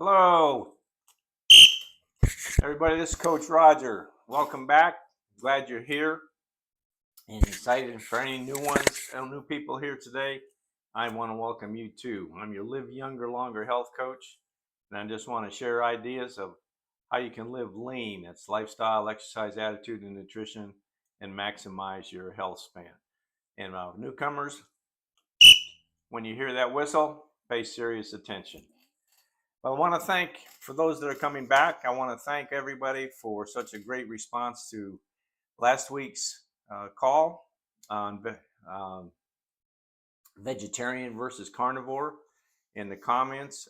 Hello, everybody. This is Coach Roger. Welcome back. Glad you're here and excited for any new people here today. I want to welcome you too. I'm your Live Younger, Longer health coach, and I just want to share ideas of how you can live lean. That's lifestyle, exercise, attitude, and nutrition, and maximize your health span. And newcomers, when you hear that whistle, pay serious attention. Well, I want to thank, for those that are coming back, I want to thank everybody for such a great response to last week's call on vegetarian versus carnivore. And the comments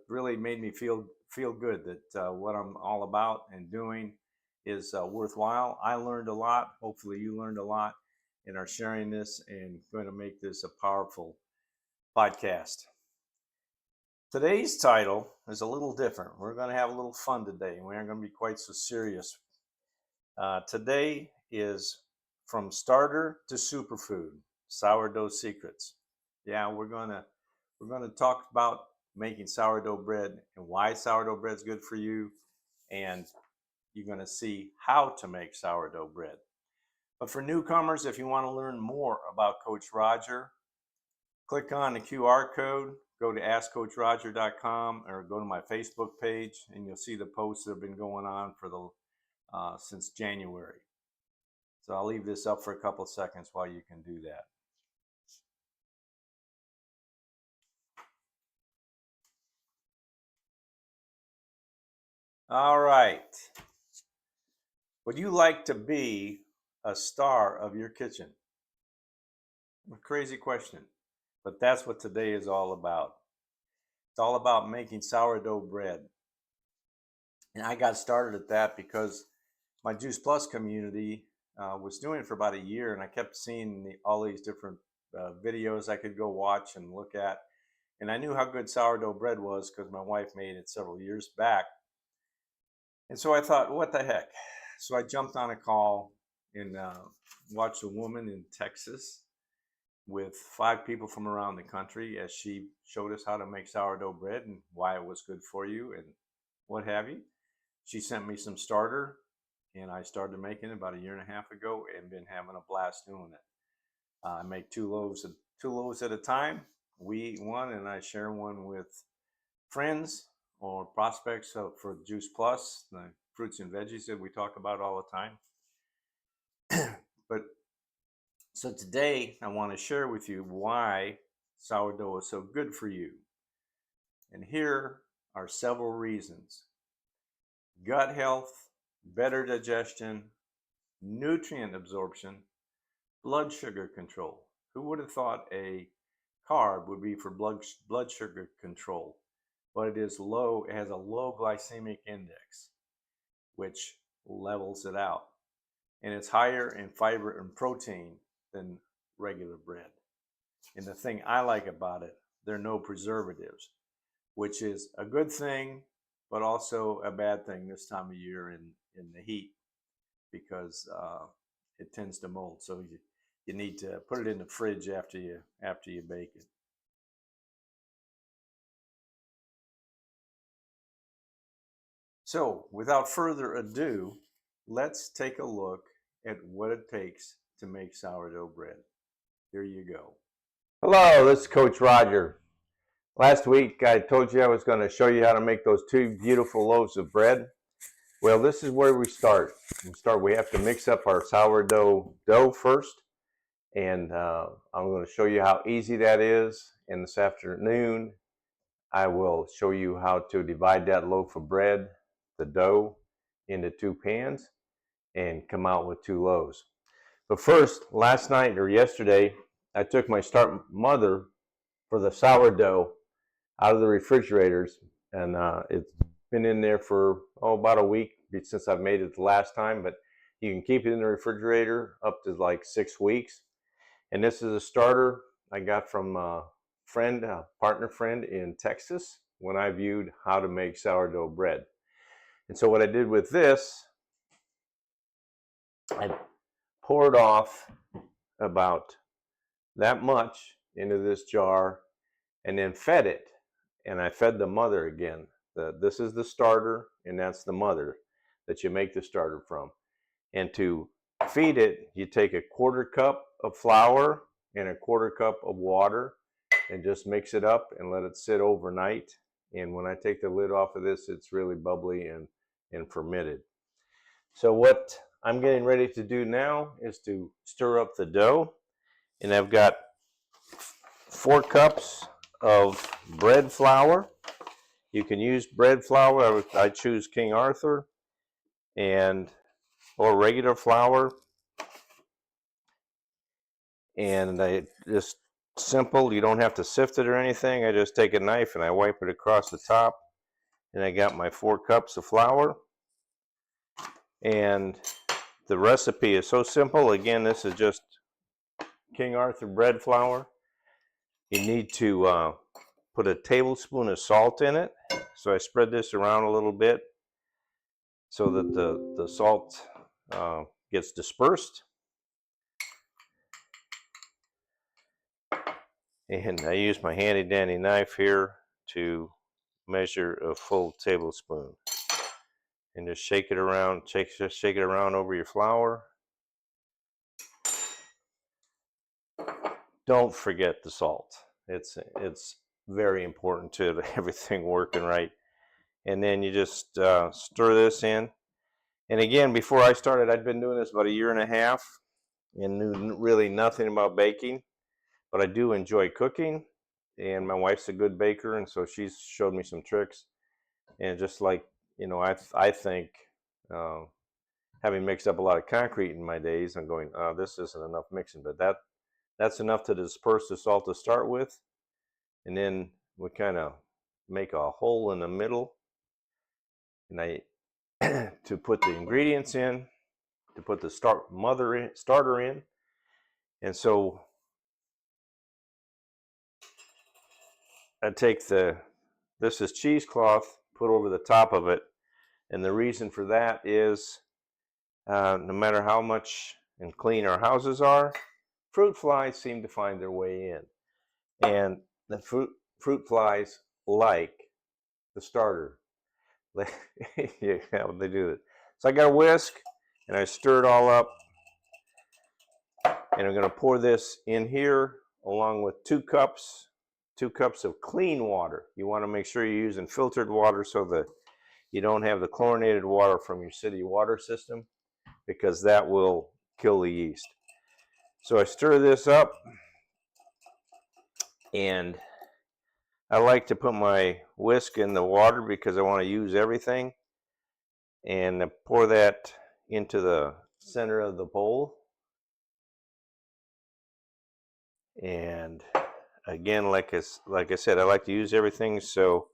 really made me feel good that what I'm all about and doing is worthwhile. I learned a lot. Hopefully you learned a lot and are sharing this and going to make this a powerful podcast. Today's title is a little different. We're going to have a little fun today. We aren't going to be quite so serious. Today is From Starter to Superfood, Sourdough Secrets. Yeah, we're going to talk about making sourdough bread and why sourdough bread is good for you, and you're going to see how to make sourdough bread. But for newcomers, if you want to learn more about Coach Roger, click on the QR code, go to askcoachroger.com, or go to my Facebook page, and you'll see the posts that have been going on for since January. So I'll leave this up for a couple of seconds while you can do that. All right. Would you like to be a star of your kitchen? A crazy question, but that's what today is all about. It's all about making sourdough bread. And I got started at that because my Juice Plus community was doing it for about a year, and I kept seeing all these different videos I could go watch and look at. And I knew how good sourdough bread was because my wife made it several years back. And so I thought, what the heck? So I jumped on a call and watched a woman in Texas with 5 people from around the country as she showed us how to make sourdough bread and why it was good for you and what have you. She sent me some starter, and I started making it about a year and a half ago and been having a blast doing it. I make 2 loaves at a time. We eat one, and I share one with friends or prospects for Juice Plus, the fruits and veggies that we talk about all the time. But so today I want to share with you why sourdough is so good for you. And here are several reasons: gut health, better digestion, nutrient absorption, blood sugar control. Who would have thought a carb would be for blood sugar control? But it is low. It has a low glycemic index, which levels it out. And it's higher in fiber and protein than regular bread. And the thing I like about it, there are no preservatives, which is a good thing, but also a bad thing this time of year in the heat, because it tends to mold. So you need to put it in the fridge after you bake it. So without further ado, let's take a look at what it takes to make sourdough bread. Here you go. Hello, this is Coach Roger. Last week I told you I was going to show you how to make those 2 beautiful loaves of bread. Well, this is where we start. We have to mix up our sourdough dough first, and I'm going to show you how easy that is. And this afternoon I will show you how to divide that loaf of bread, the dough, into 2 pans and come out with 2 loaves. But first, last night or yesterday, I took my start mother for the sourdough out of the refrigerators, and it's been in there for about a week since I've made it the last time, but you can keep it in the refrigerator up to like 6 weeks. And this is a starter I got from a partner friend in Texas when I viewed how to make sourdough bread. And so what I did with this, I poured off about that much into this jar and then fed it. And I fed the mother again. This is the starter, and that's the mother that you make the starter from. And to feed it, you take a 1/4 cup of flour and a 1/4 cup of water and just mix it up and let it sit overnight. And when I take the lid off of this, it's really bubbly and fermented. So what I'm getting ready to do now is to stir up the dough. And I've got 4 cups of bread flour. You can use bread flour. I choose King Arthur and or regular flour. And I just simple, you don't have to sift it or anything. I just take a knife and I wipe it across the top. And I got my 4 cups of flour. And the recipe is so simple. Again, this is just King Arthur bread flour. You need to put a tablespoon of salt in it. So I spread this around a little bit so that the salt gets dispersed. And I use my handy dandy knife here to measure a full tablespoon. And just shake it around, shake it around over your flour. Don't forget the salt. It's very important to everything working right. And then you just stir this in. And again, before I started, I'd been doing this about 1.5 years and knew really nothing about baking. But I do enjoy cooking, and my wife's a good baker, and so she's showed me some tricks. And just like, you know, I think having mixed up a lot of concrete in my days, I'm going, oh, this isn't enough mixing, but that's enough to disperse the salt to start with. And then we kind of make a hole in the middle, and I to put the ingredients in, to put the starter in. And so I take this is cheesecloth, put over the top of it. And the reason for that is no matter how much and clean our houses are, fruit flies seem to find their way in. And the fruit flies like the starter. Yeah, they do it. So I got a whisk and I stir it all up. And I'm going to pour this in here along with 2 cups of clean water. You want to make sure you're using filtered water so that you don't have the chlorinated water from your city water system, because that will kill the yeast. So I stir this up, and I like to put my whisk in the water because I want to use everything. And I pour that into the center of the bowl. And again, like I said, I like to use everything, so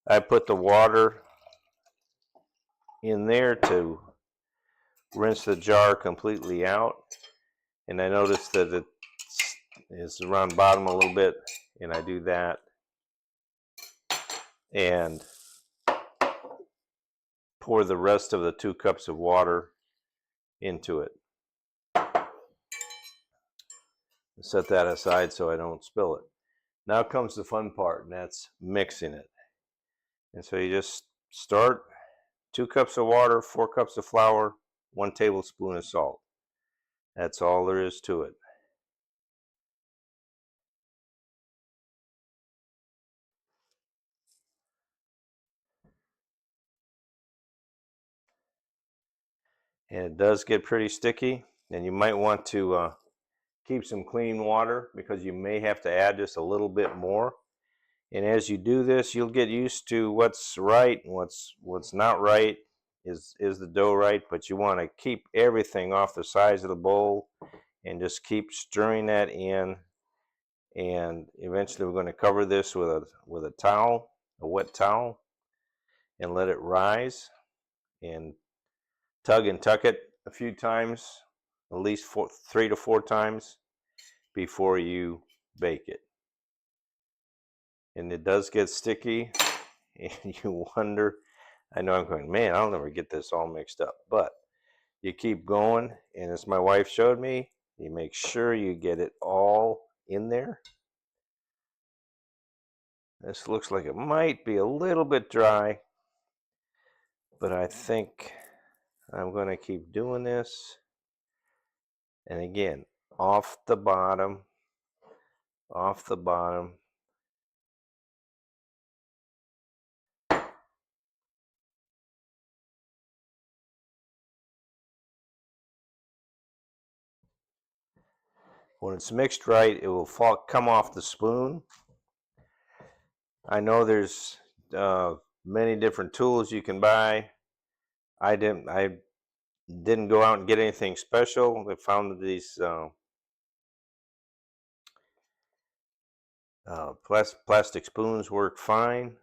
I put the water in there to rinse the jar completely out. And I notice that it is around bottom a little bit, and I do that. And pour the rest of the 2 cups of water into it. Set that aside so I don't spill it. Now comes the fun part, and that's mixing it. And so you just start 2 cups of water, 4 cups of flour, 1 tablespoon of salt. That's all there is to it. And it does get pretty sticky, and you might want to keep some clean water because you may have to add just a little bit more. And as you do this, you'll get used to what's right and what's not right. Is the dough right? But you want to keep everything off the sides of the bowl and just keep stirring that in. And eventually we're going to cover this with a towel, a wet towel, and let it rise. And tug and tuck it a few times, at least 3 to 4 times before you bake it. And it does get sticky, and you wonder, I know I'm going, man, I'll never get this all mixed up. But you keep going, and as my wife showed me, you make sure you get it all in there. This looks like it might be a little bit dry, but I think I'm going to keep doing this. And again, off the bottom, off the bottom. When it's mixed right, it will come off the spoon. I know there's many different tools you can buy. I didn't go out and get anything special. I found that these plastic spoons work fine.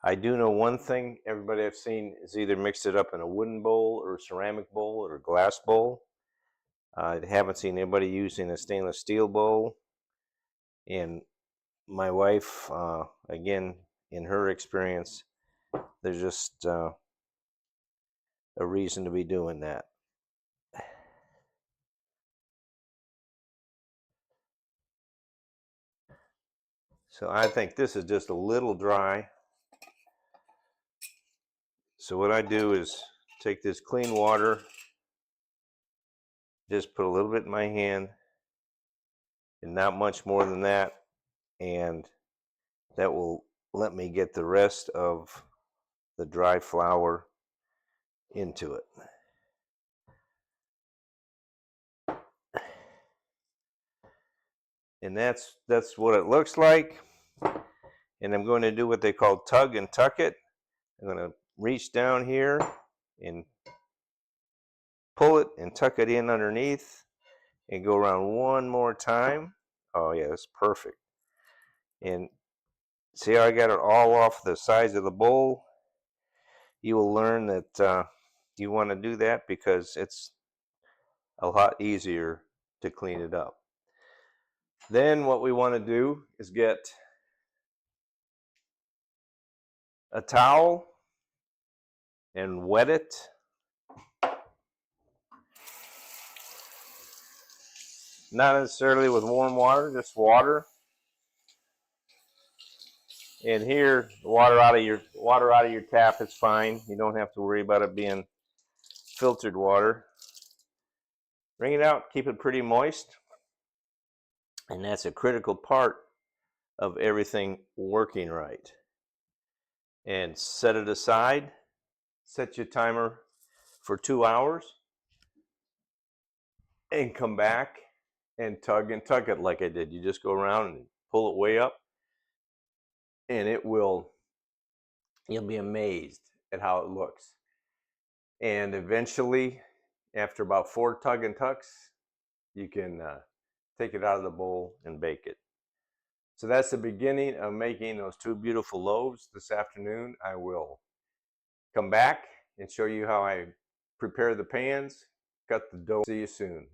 I do know one thing everybody I've seen is either mixed it up in a wooden bowl or a ceramic bowl or a glass bowl. I haven't seen anybody using a stainless steel bowl. And my wife, again, in her experience, there's just a reason to be doing that. So I think this is just a little dry. So what I do is take this clean water, just put a little bit in my hand, and not much more than that, and that will let me get the rest of the dry flour into it. And that's what it looks like. And I'm going to do what they call tug and tuck it. I'm going to reach down here and pull it and tuck it in underneath and go around one more time. Oh yeah, that's perfect. And see how I got it all off the sides of the bowl? You will learn that you want to do that because it's a lot easier to clean it up. Then what we want to do is get a towel and wet it. Not necessarily with warm water, just water. And here, water out of your tap is fine. You don't have to worry about it being filtered water. Wring it out, keep it pretty moist. And that's a critical part of everything working right. And set it aside. Set your timer for 2 hours. And come back and tug it like I did. You just go around and pull it way up. And you'll be amazed at how it looks. And eventually, after about 4 tug and tucks, you can take it out of the bowl and bake it. So that's the beginning of making those 2 beautiful loaves. This afternoon, I will come back and show you how I prepare the pans, cut the dough. See you soon.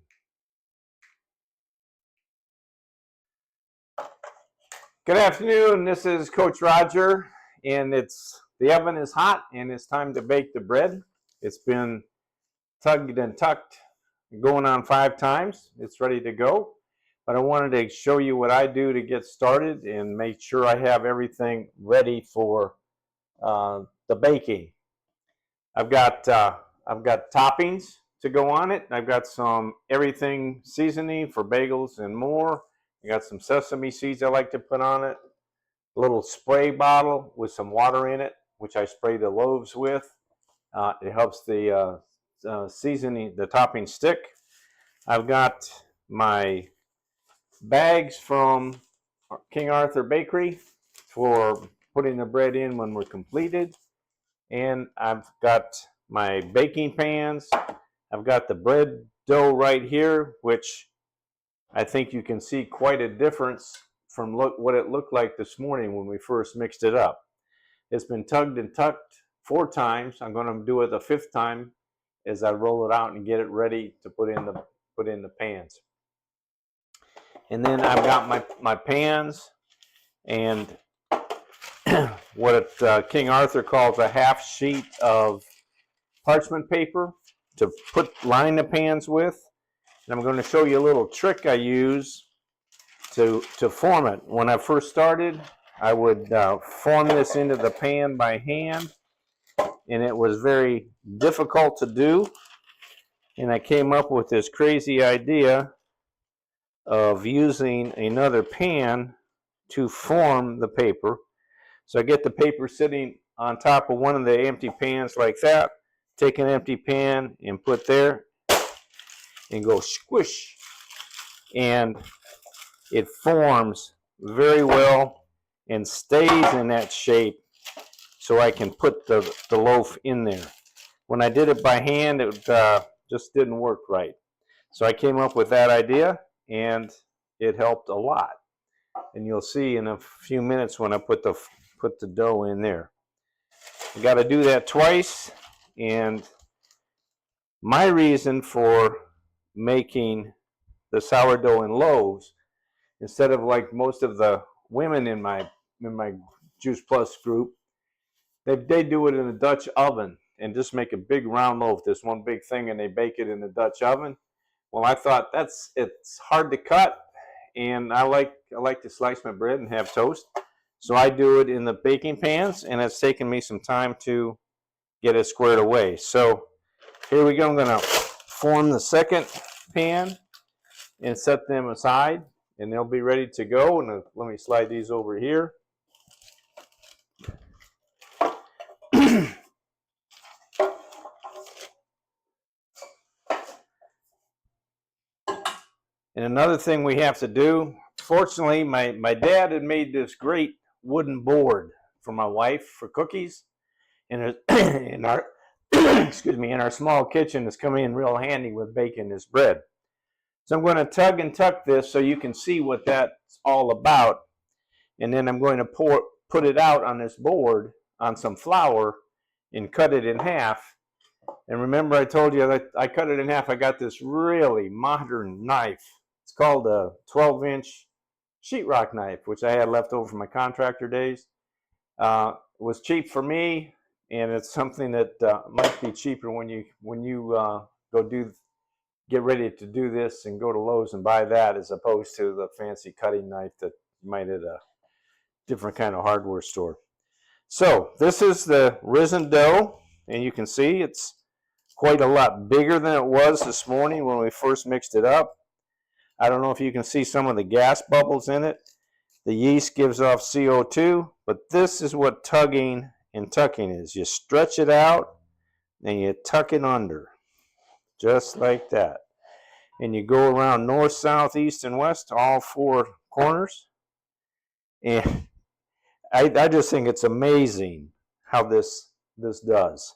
Good afternoon, this is Coach Roger, and the oven is hot and it's time to bake the bread. It's been tugged and tucked going on 5 times. It's ready to go, but I wanted to show you what I do to get started and make sure I have everything ready for the baking. I've got toppings to go on it. I've got some everything seasoning for bagels and more. I got some sesame seeds I like to put on it. A little spray bottle with some water in it, which I spray the loaves with. It helps the seasoning, the topping stick. I've got my bags from King Arthur Bakery for putting the bread in when we're completed. And I've got my baking pans. I've got the bread dough right here, which I think you can see quite a difference from what it looked like this morning when we first mixed it up. It's been tugged and tucked 4 times. I'm going to do it the 5th time as I roll it out and get it ready to put in the pans. And then I've got my pans and what King Arthur calls a half sheet of parchment paper to line the pans with. And I'm going to show you a little trick I use to form it. When I first started, I would form this into the pan by hand, and it was very difficult to do. And I came up with this crazy idea of using another pan to form the paper. So I get the paper sitting on top of one of the empty pans like that, take an empty pan and put there, and go squish, and it forms very well and stays in that shape so I can put the loaf in there. When I did it by hand, it just didn't work right. So I came up with that idea, and it helped a lot. And you'll see in a few minutes when I put the dough in there. You got to do that twice, and my reason for making the sourdough in loaves, instead of like most of the women in my Juice Plus group, they do it in a Dutch oven and just make a big round loaf, this one big thing, and they bake it in the Dutch oven. Well, I thought it's hard to cut, and I like to slice my bread and have toast. So I do it in the baking pans, and it's taken me some time to get it squared away. So here we go. I'm going to form the second pan and set them aside, and they'll be ready to go. And let me slide these over here. And another thing we have to do, fortunately, my dad had made this great wooden board for my wife for cookies. And in our excuse me, in our small kitchen, it's coming in real handy with baking this bread. So I'm going to tug and tuck this so you can see what that's all about. And then I'm going to put it out on this board on some flour and cut it in half. And remember, I told you that I cut it in half. I got this really modern knife. It's called a 12-inch sheetrock knife, which I had left over from my contractor days. It was cheap for me, and it's something that might be cheaper when you get ready to do this and go to Lowe's and buy that, as opposed to the fancy cutting knife that you might at a different kind of hardware store. So this is the risen dough, and you can see it's quite a lot bigger than it was this morning when we first mixed it up. I don't know if you can see some of the gas bubbles in it. The yeast gives off CO2, but this is what tugging and tucking is. You stretch it out and you tuck it under, just like that. And you go around north, south, east, and west, all four corners. And I just think it's amazing how this does.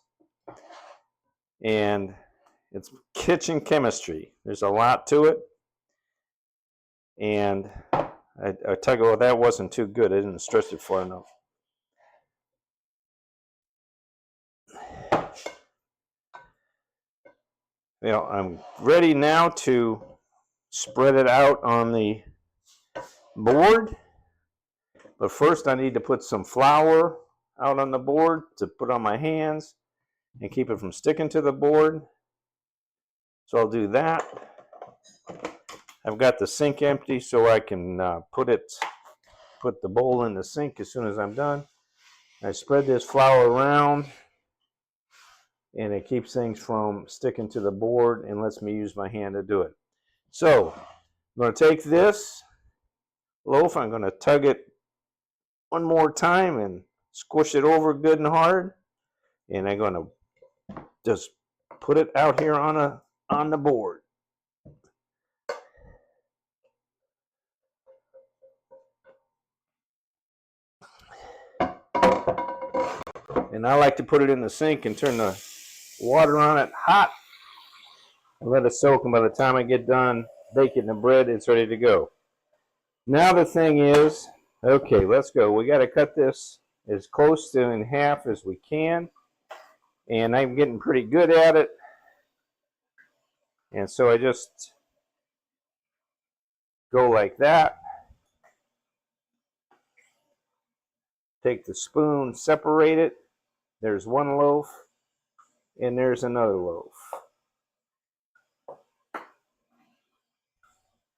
And it's kitchen chemistry. There's a lot to it. And I tell you what, that wasn't too good. I didn't stretch it far enough. You know, I'm ready now to spread it out on the board. But first I need to put some flour out on the board to put on my hands and keep it from sticking to the board. So I'll do that. I've got the sink empty so I can put the bowl in the sink as soon as I'm done. I spread this flour around, and it keeps things from sticking to the board and lets me use my hand to do it. So I'm going to take this loaf, I'm going to tug it one more time and squish it over good and hard, and I'm going to just put it out here on the board. And I like to put it in the sink and turn the water on it hot and let it soak, and by the time I get done baking the bread, it's ready to go. Now the thing is, okay, let's go. We got to cut this as close to in half as we can, and I'm getting pretty good at it. And so I just go like that. Take the spoon, separate it. There's one loaf, and there's another loaf.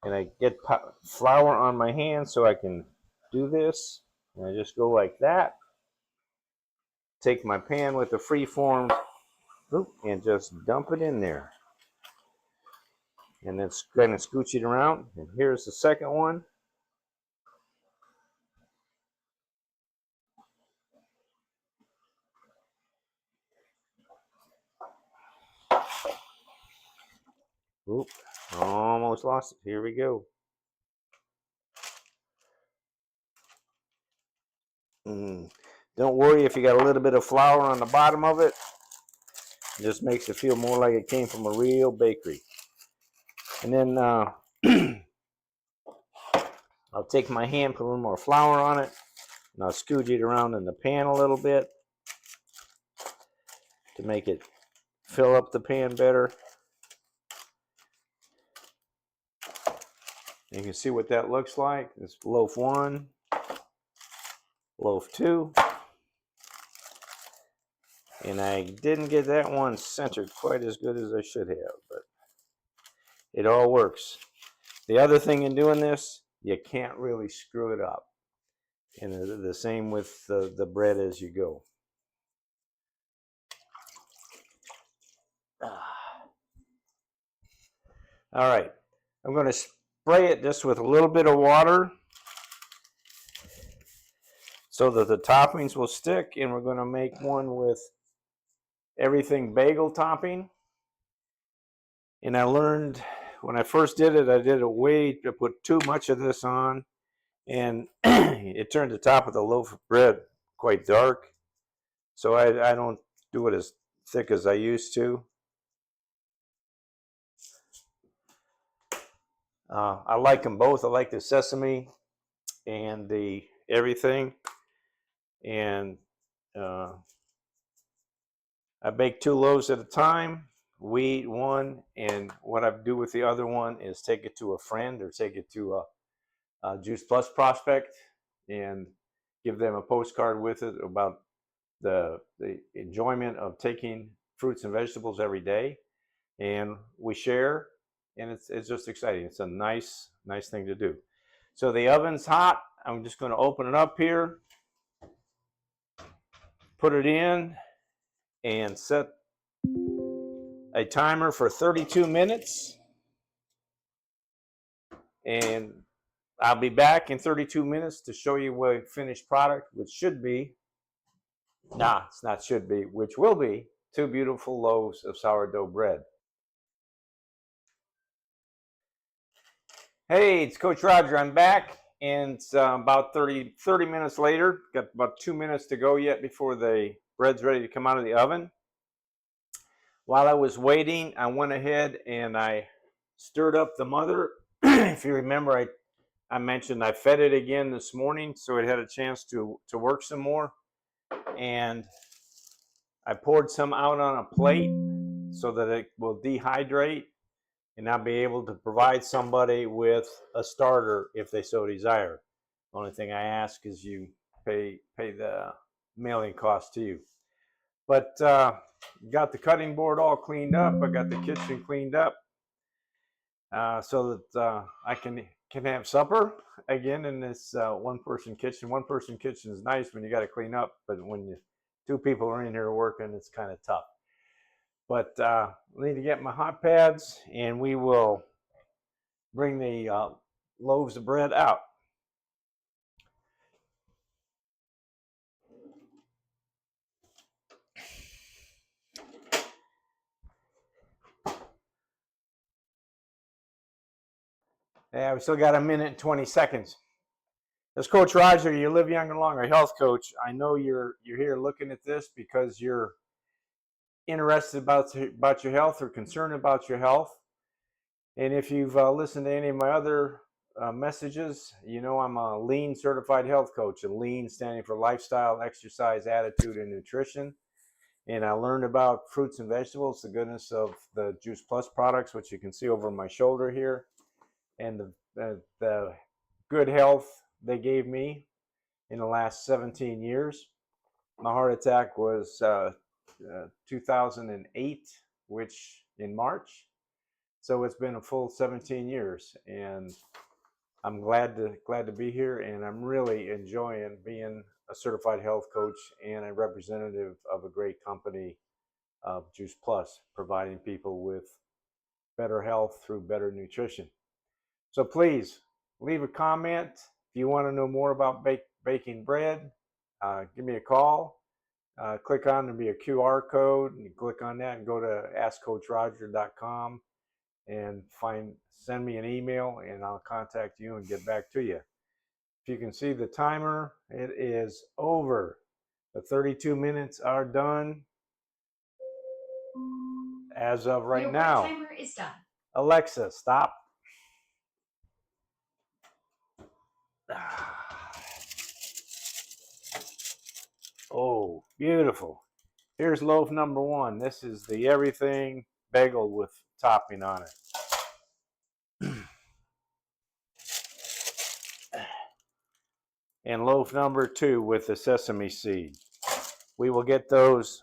And I get flour on my hand so I can do this. And I just go like that. Take my pan with the free-form and just dump it in there. And then kind of scooch it around. And here's the second one. Oop, almost lost it. Here we go. Don't worry if you got a little bit of flour on the bottom of it. It just makes it feel more like it came from a real bakery. And then I'll take my hand, put a little more flour on it, and I'll scooch it around in the pan a little bit to make it fill up the pan better. You can see what that looks like. It's loaf 1, loaf 2. And I didn't get that one centered quite as good as I should have, but it all works. The other thing in doing this, you can't really screw it up. And the same with the bread as you go. All right, I'm going to spray it just with a little bit of water so that the toppings will stick, and we're going to make one with everything bagel topping. And I learned when I first did it, I put too much of this on, and it turned the top of the loaf of bread quite dark. So I don't do it as thick as I used to. I like them both. I like the sesame and the everything. And I bake 2 loaves at a time. We eat one, and what I do with the other one is take it to a friend or take it to a Juice Plus prospect and give them a postcard with it about the enjoyment of taking fruits and vegetables every day. And we share, and it's just exciting. It's a nice thing to do. So the oven's hot. I'm just going to open it up here, put it in, and set a timer for 32 minutes. And I'll be back in 32 minutes to show you what finished product, which should be, it's not should be, which will be 2 beautiful loaves of sourdough bread. Hey, it's Coach Roger. I'm back, and it's about 30 minutes later. Got about 2 minutes to go yet before the bread's ready to come out of the oven. While I was waiting, I went ahead and I stirred up the mother. If you remember, I mentioned I fed it again this morning, so it had a chance to work some more. And I poured some out on a plate so that it will dehydrate, and I'll be able to provide somebody with a starter if they so desire. The only thing I ask is you pay the mailing cost to you. But got the cutting board all cleaned up. I got the kitchen cleaned up so that I can have supper again in this one-person kitchen. One-person kitchen is nice when you got to clean up, but when 2 people are in here working, it's kind of tough. But I need to get my hot pads, and we will bring the loaves of bread out. Yeah, we still got a minute and 20 seconds. As Coach Roger, you live young and longer, health coach. I know you're here looking at this because you're interested about your health or concerned about your health. And if you've listened to any of my other messages, you know I'm a LEAN certified health coach. And LEAN standing for lifestyle, exercise, attitude, and nutrition. And I learned about fruits and vegetables, the goodness of the Juice Plus products, which you can see over my shoulder here, and the good health they gave me in the last 17 years. My heart attack was 2008, which in March. So it's been a full 17 years. And I'm glad to be here, and I'm really enjoying being a certified health coach and a representative of a great company, Juice Plus, providing people with better health through better nutrition. So please leave a comment. If you want to know more about baking bread, give me a call. Click on, there'll be a QR code, and you click on that and go to askcoachroger.com and send me an email, and I'll contact you and get back to you. If you can see the timer, it is over. The 32 minutes are done as of right now. Your timer is done. Alexa, stop. Oh, beautiful. Here's loaf number one. This is the everything bagel with topping on it. And loaf number two with the sesame seed. We will get those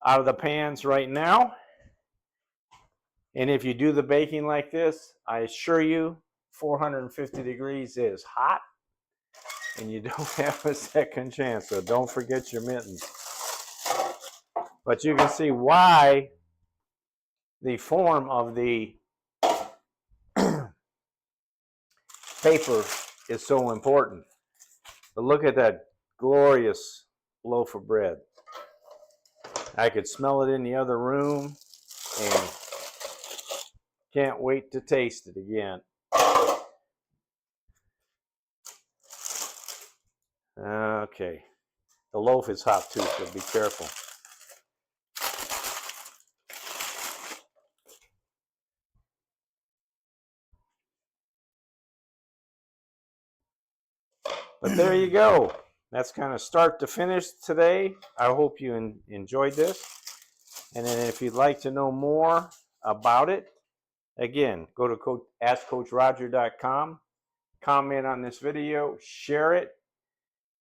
out of the pans right now. And if you do the baking like this, I assure you 450 degrees is hot and you don't have a second chance. So don't forget your mittens. But you can see why the form of the paper is so important. But look at that glorious loaf of bread. I could smell it in the other room and can't wait to taste it again. Okay. The loaf is hot too, so be careful. But there you go. That's kind of start to finish today. I hope you enjoyed this. And then if you'd like to know more about it, again, go to askcoachroger.com, comment on this video, share it,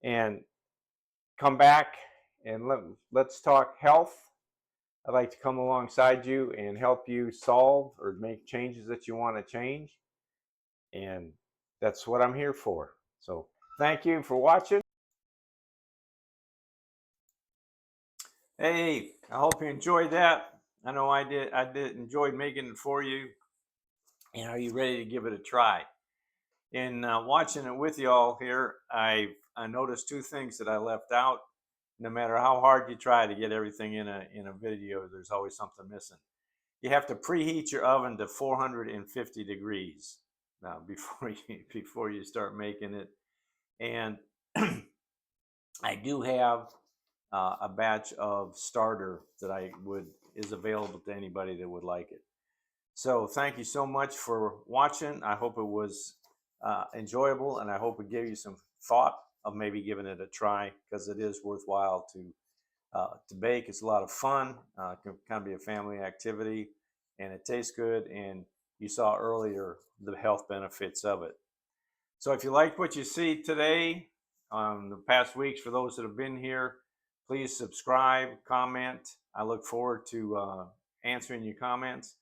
and come back and let's talk health. I'd like to come alongside you and help you solve or make changes that you want to change. And that's what I'm here for. So thank you for watching. Hey, I hope you enjoyed that. I know I did. I did enjoy making it for you. And are you ready to give it a try? In watching it with y'all here, I noticed two things that I left out. No matter how hard you try to get everything in a video, there's always something missing. You have to preheat your oven to 450 degrees now before you start making it. And I do have a batch of starter that is available to anybody that would like it. So thank you so much for watching. I hope it was enjoyable, and I hope it gave you some thought of maybe giving it a try, because it is worthwhile to bake. It's a lot of fun. It can kind of be a family activity, and it tastes good. And you saw earlier the health benefits of it. So if you like what you see today, the past weeks, for those that have been here, please subscribe, comment. I look forward to answering your comments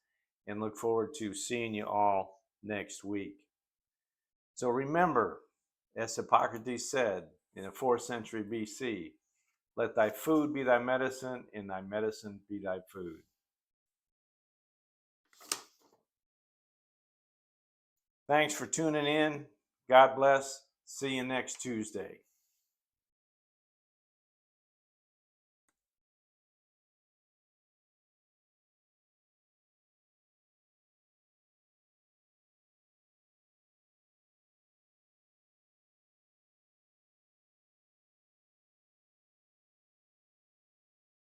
and look forward to seeing you all next week. So remember, as Hippocrates said in the 4th century BC, let thy food be thy medicine, and thy medicine be thy food. Thanks for tuning in. God bless. See you next Tuesday.